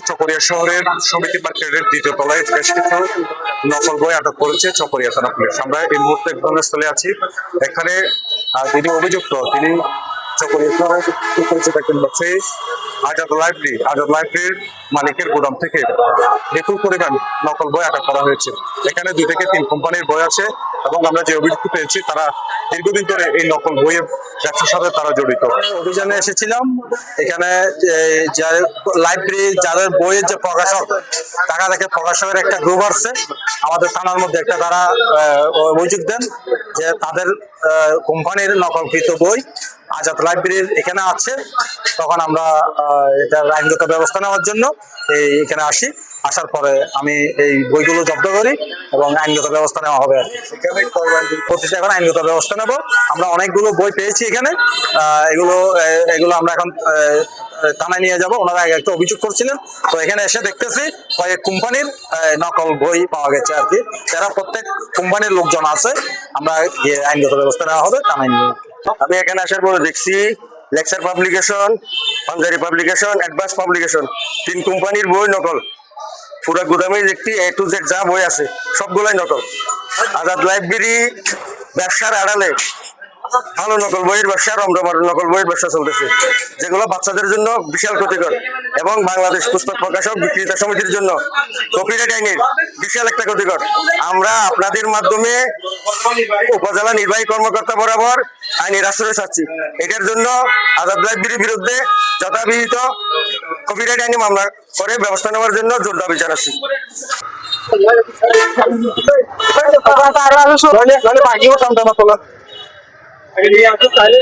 চকরিয়া শহরের সমিতি মার্কেটের দ্বিতীয় তলায় বেশ কিছু নকল বই আটক করেছে চকরিয়া থানা পুলিশ। আমরা এই মুহূর্তে ঘটনাস্থলে আছি। এখানে যিনি অভিযুক্ত তিনি চকরিয়া শহরের ব্যবসায়ী আজাদ লাইব্রেরির মালিকের গোদাম থেকে বিপুল পরিমাণ নকল বই আটক করা হয়েছে। এখানে 2 থেকে 3 কোম্পানির বই আছে এবং আমরা যে অভিযুক্ত পেয়েছি তারা দীর্ঘদিন ধরে এই নকল বইয়ের ব্যবসার সাথে তারা জড়িত। অভিযানে এসেছিলাম এখানে লাইব্রেরি যাদের বইয়ের যে প্রকাশক টাকা থেকে প্রকাশকের একটা গ্রুপ আসছে আমাদের থানার মধ্যে একটা তারা অভিযোগ দেন যে তাদের কোম্পানির নকলকৃত বই আজাদ লাইব্রেরির এখানে আছে। তখন আমরা এটার আইনগত ব্যবস্থা নেওয়ার জন্য এখানে আসি। আসার পরে আমি এই বইগুলো জব্দ করি এবং আইনগত ব্যবস্থা নেওয়া হবে। প্রতিটা এখন আইনগত ব্যবস্থা নেব। আমরা অনেকগুলো বই পেয়েছি এখানে, এগুলো আমরা এখন থানায় নিয়ে যাব। ওনারা একটা অভিযোগ করছিলেন, তো এখানে এসে দেখতেছি কয়েক কোম্পানির নকল বই পাওয়া গেছে আর কি। যারা প্রত্যেক কোম্পানির লোকজন আছে, আমরা গিয়ে আইনগত ব্যবস্থা নেওয়া হবে থানায় নিয়ে। আমি এখানে আসার পরে দেখছি lecture publication, Panjeree publication, advance publication 3 কোম্পানির বই নকল। পুরো গুদামে দেখছি A to Z যা বই আছে সবগুলাই নকল। আজাদ লাইব্রেরি ব্যবসার আড়ালে ভালো নকল বইয়ের ব্যবসা, রমরমার নকল বইয়ের ব্যবসা চলতেছে, যেগুলো বাচ্চাদের জন্য বিশাল ক্ষতিকর এবং বাংলাদেশ পুস্তক প্রকাশক বিক্রেতা সমিতির জন্য কপিরাইট আইনের বিশাল একটা ক্ষতিকর। আমরা আপনাদের মাধ্যমে উপজেলা নির্বাহী কর্মকর্তা বরাবর আইনের আশ্রয় চাচ্ছি। এটার জন্য আজাদ লাইব্রেরির বিরুদ্ধে যথাবিহিত কপিরাইট আইনে মামলা করে ব্যবস্থা নেওয়ার জন্য জোর দাবি জানাচ্ছি। Ini aku tadi